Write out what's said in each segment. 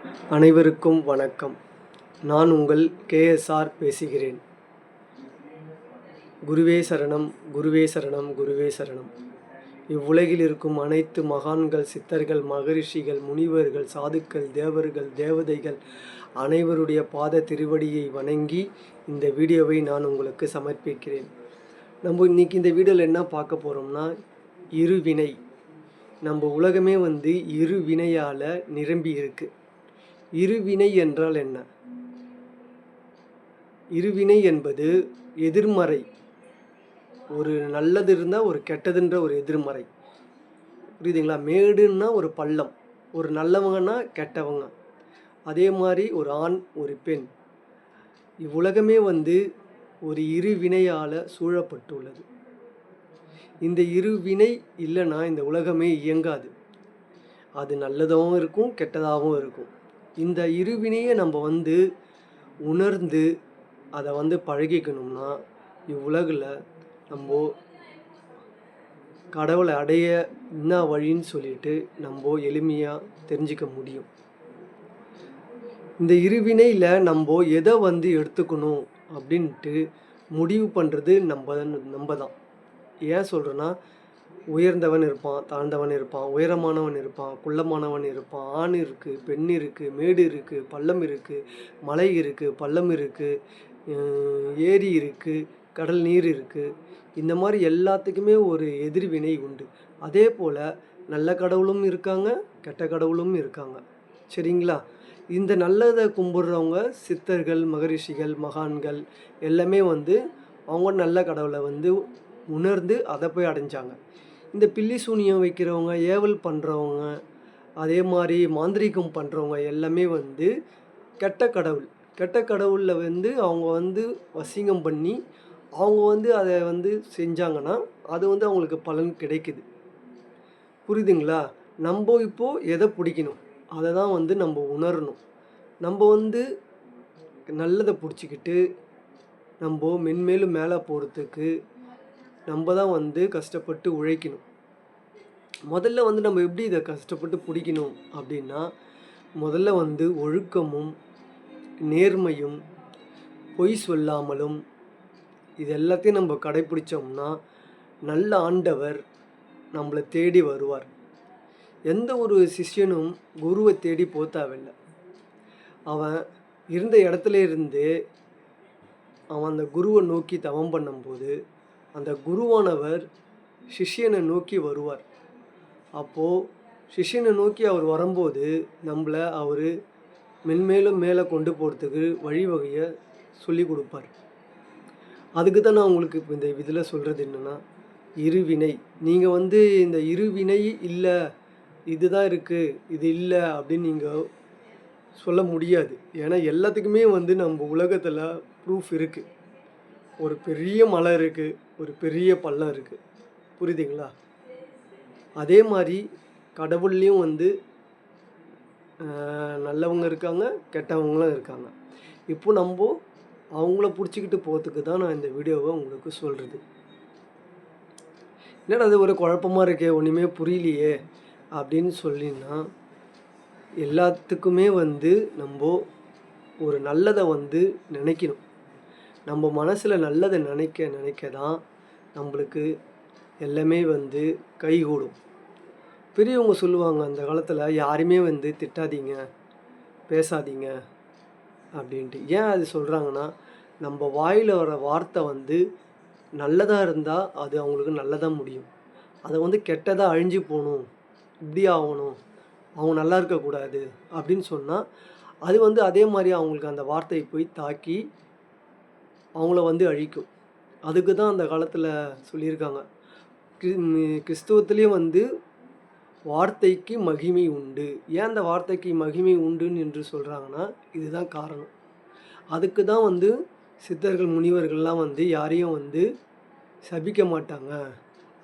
அனைவருக்கும் வணக்கம். நான் உங்கள் கேஎஸ்ஆர் பேசுகிறேன். குருவே சரணம், குருவே சரணம், குருவே சரணம். இவ்வுலகில் இருக்கும் அனைத்து மகான்கள், சித்தர்கள், மகரிஷிகள், முனிவர்கள், சாதுக்கள், தேவர்கள், தேவதைகள் அனைவருடைய பாத திருவடியை வணங்கி இந்த வீடியோவை நான் உங்களுக்கு சமர்ப்பிக்கிறேன். நம்ம இன்றைக்கி இந்த வீடியோவில் என்ன பார்க்க போகிறோம்னா, இருவினை. நம்ம உலகமே இருவினையால் நிரம்பி இருக்குது. இருவினை என்றால் என்ன? இருவினை என்பது எதிர்மறை. ஒரு நல்லது இருந்தால் ஒரு கெட்டதுன்ற ஒரு எதிர்மறை. புரியுதுங்களா? மேடுன்னா ஒரு பள்ளம், ஒரு நல்லவங்கன்னா கெட்டவங்க. அதே மாதிரி ஒரு ஆண், ஒரு பெண். இவ்வுலகமே ஒரு இருவினையால் சூழப்பட்டுள்ளது. இந்த இருவினை இல்லைன்னா இந்த உலகமே இயங்காது. அது நல்லதாகவும் இருக்கும், கெட்டதாகவும் இருக்கும். இந்த இருவினையை நம்ம உணர்ந்து அதை பழகிக்கணும்னா இவ்வுலகில் நம்ம கடவுளை அடைய என்ன வழின்னு சொல்லிட்டு நம்ம எளிமையாக தெரிஞ்சிக்க முடியும். இந்த இருவினையில் நம்ம எதை எடுத்துக்கணும் அப்படின்ட்டு முடிவு பண்ணுறது நம்ம தான். ஏன் சொல்கிறேன்னா, உயர்ந்தவன் இருப்பான், தாழ்ந்தவன் இருப்பான், உயரமானவன் இருப்பான், குள்ளமானவன் இருப்பான், ஆண் இருக்குது, பெண் இருக்குது, மேடு இருக்குது, பள்ளம் இருக்குது, மலை இருக்குது, பள்ளம் இருக்குது, ஏரி இருக்குது, கடல் நீர் இருக்குது. இந்த மாதிரி எல்லாத்துக்குமே ஒரு எதிர்வினை உண்டு. அதே போல் நல்ல கடவுளும் இருக்காங்க, கெட்ட கடவுளும் இருக்காங்க. சரிங்களா? இந்த நல்லதை கும்பிட்றவங்க சித்தர்கள், மகரிஷிகள், மகான்கள் எல்லாமே அவங்க நல்ல கடவுளை உணர்ந்து அதை போய் அடைஞ்சாங்க. இந்த பில்லி சூனியம் வைக்கிறவங்க, ஏவல் பண்ணுறவங்க, அதே மாதிரி மாந்திரீகம் பண்ணுறவங்க எல்லாமே கெட்ட கடவுள். கெட்ட கடவுளில் அவங்க வசீகம் பண்ணி அவங்க அதை செஞ்சாங்கன்னா அது அவங்களுக்கு பலன் கிடைக்குது. புரியுதுங்களா? நம்ம இப்போது எதை பிடிக்கணும், அதை தான் நம்ம உணரணும். நம்ம நல்லதை பிடிச்சிக்கிட்டு நம்ம மென்மேலும் மேலே போகிறதுக்கு நம்ம தான் கஷ்டப்பட்டு உழைக்கணும். முதல்ல நம்ம எப்படி இதை கஷ்டப்பட்டு பிடிக்கணும் அப்படின்னா, முதல்ல ஒழுக்கமும் நேர்மையும் பொய் சொல்லாமலும் இது எல்லாத்தையும் நம்ம கடைப்பிடிச்சோம்னா நல்ல ஆண்டவர் நம்மளை தேடி வருவார். எந்த ஒரு சிஷ்யனும் குருவை தேடி தேவையில்லை. அவன் இருந்த இடத்துல இருந்து அவன் அந்த குருவை நோக்கி தவம் பண்ணும்போது அந்த குருவானவர் சிஷ்யனை நோக்கி வருவார். அப்போது சிஷ்யனை நோக்கி அவர் வரும்போது நம்மளை அவர் மென்மேலும் மேலே கொண்டு போகிறதுக்கு வழிவகையை சொல்லி கொடுப்பார். அதுக்கு தான் நான் உங்களுக்கு இப்போ இந்த இதில் சொல்கிறது என்னென்னா, இருவினை. நீங்கள் இந்த இருவினை இல்லை, இதுதான் இருக்குது, இது இல்லை அப்படின்னு நீங்கள் சொல்ல முடியாது. ஏன்னா எல்லாத்துக்குமே நம்ம உலகத்தில் ப்ரூஃப் இருக்குது. ஒரு பெரிய மலை இருக்குது, ஒரு பெரிய பள்ளம் இருக்குது. புரியுதுங்களா? அதே மாதிரி கடவுள்லேயும் நல்லவங்க இருக்காங்க, கெட்டவங்களும் இருக்காங்க. இப்போ நம்ம அவங்கள பிடிச்சிக்கிட்டு போகிறதுக்கு தான் நான் இந்த வீடியோவை உங்களுக்கு சொல்கிறது. என்னடா அது ஒரு குழப்பமாக இருக்கே, ஒன்றுமே புரியலையே அப்படின்னு சொல்லினா, எல்லாத்துக்குமே நம்ம ஒரு நல்லதை நினைக்கணும். நம்ம மனசில் நல்லதை நினைக்க தான் நம்மளுக்கு எல்லாமே கைகூடும். பெரியவங்க சொல்லுவாங்க அந்த காலத்தில், யாருமே திட்டாதீங்க, பேசாதீங்க அப்படின்ட்டு. ஏன் அது சொல்கிறாங்கன்னா, நம்ம வாயில் வர வார்த்தை நல்லதாக இருந்தால் அது அவங்களுக்கு நல்லதாக முடியும். அதை கெட்டதாக அழிஞ்சு போகணும், இப்படி ஆகணும், அவங்க நல்லா இருக்கக்கூடாது அப்படின்னு சொன்னால் அது அதே மாதிரி அவங்களுக்கு அந்த வார்த்தையை போய் தாக்கி அவங்கள அழிக்கும். அதுக்கு தான் அந்த காலத்தில் சொல்லியிருக்காங்க. கிறிஸ்துவத்துலேயும் வார்த்தைக்கு மகிமை உண்டு. ஏன் அந்த வார்த்தைக்கு மகிமை உண்டுன்னு என்று சொல்கிறாங்கன்னா, இதுதான் காரணம். அதுக்கு தான் சித்தர்கள், முனிவர்கள்லாம் யாரையும் சபிக்க மாட்டாங்க.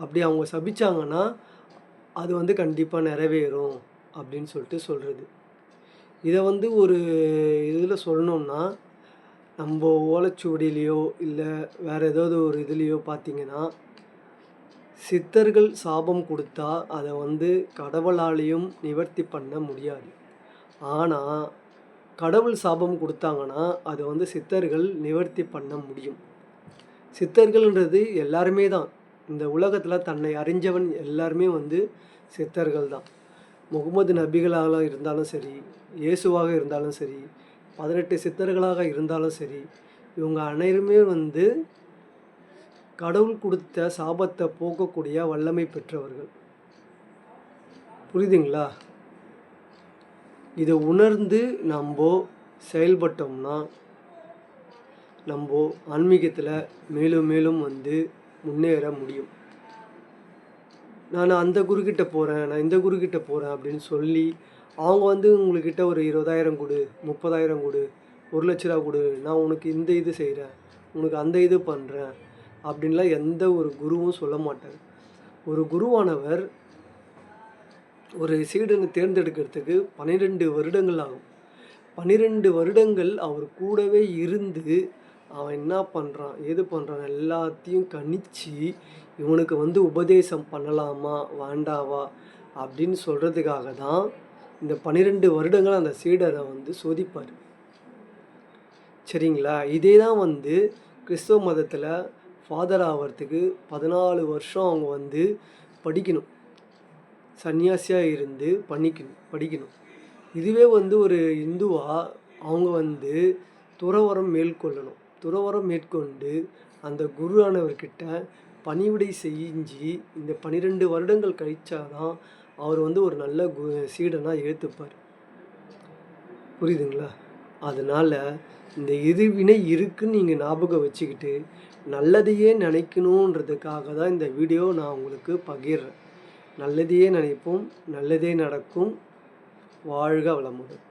அப்படி அவங்க சபிச்சாங்கன்னா அது கண்டிப்பாக நிறைவேறும் அப்படின்னு சொல்லிட்டு சொல்கிறது. இதை ஒரு இதில் சொல்லணும்னா, நம்ம ஓலைச்சுவடியிலையோ இல்லை வேறு ஏதாவது ஒரு இதுலேயோ பார்த்திங்கன்னா, சித்தர்கள் சாபம் கொடுத்தா அதை கடவுளாலேயும் நிவர்த்தி பண்ண முடியாது. ஆனால் கடவுள் சாபம் கொடுத்தாங்கன்னா அதை வந்து சித்தர்கள் நிவர்த்தி பண்ண முடியும். சித்தர்கள்ன்றது எல்லாருமே தான். இந்த உலகத்தில் தன்னை அறிஞ்சவன் எல்லாருமே வந்து சித்தர்கள் தான். முகமது நபிகளாக இருந்தாலும் சரி, இயேசுவாக இருந்தாலும் சரி, 18 சித்தர்களாக இருந்தாலும் சரி, இவங்க அனைவருமே வந்து கடவுள் கொடுத்த சாபத்தை போக்கக்கூடிய வல்லமை பெற்றவர்கள். புரியுதுங்களா? இதை உணர்ந்து நம்ம செயல்பட்டோம்னா நம்ம ஆன்மீகத்தில் மேலும் மேலும் வந்து முன்னேற முடியும். நான் அந்த குருக்கிட்ட போகிறேன், நான் இந்த குருக்கிட்ட போகிறேன் அப்படின்னு சொல்லி அவங்க வந்து உங்கள்கிட்ட ஒரு 20,000 கொடு, 30,000 கொடு, 1,00,000 கொடு, நான் உனக்கு இந்த இது செய்கிறேன், உனக்கு அந்த இது பண்ணுறேன் அப்படின்லாம் எந்த ஒரு குருவும் சொல்ல மாட்டார். ஒரு குருவானவர் ஒரு சீடனை தேர்ந்தெடுக்கிறதுக்கு 12 வருடங்கள் ஆகும். 12 வருடங்கள் அவர் கூடவே இருந்து அவன் என்ன பண்ணுறான், ஏது பண்ணுறான் எல்லாத்தையும் கணிச்சு இவனுக்கு வந்து உபதேசம் பண்ணலாமா வேண்டாவா அப்படின்னு சொல்கிறதுக்காக தான் இந்த 12 வருடங்கள் அந்த சீடரை வந்து சோதிப்பார். சரிங்களா? இதே தான் வந்து கிறிஸ்தவ மதத்தில் ஃபாதர் ஆகிறதுக்கு 14 வருஷம் அவங்க வந்து படிக்கணும். சன்னியாசியாக இருந்து படிக்கணும். இதுவே வந்து ஒரு இந்துவாக அவங்க வந்து துறவரம் மேற்கொள்ளணும். துறவரம் மேற்கொண்டு அந்த குருவானவர்கிட்ட பணிவிடை செஞ்சு இந்த 12 வருடங்கள் கழிச்சாதான் அவர் வந்து ஒரு நல்ல சீடனாக ஏற்றுப்பார். புரியுதுங்களா? அதனால் இந்த எதிர்வினை இருக்குன்னு நீங்கள் ஞாபகம் வச்சுக்கிட்டு நல்லதையே நினைக்கணுன்றதுக்காக தான் இந்த வீடியோ நான் உங்களுக்கு பகிர்றேன். நல்லதையே நினைப்போம், நல்லதே நடக்கும். வாழ்க வளமுடன்.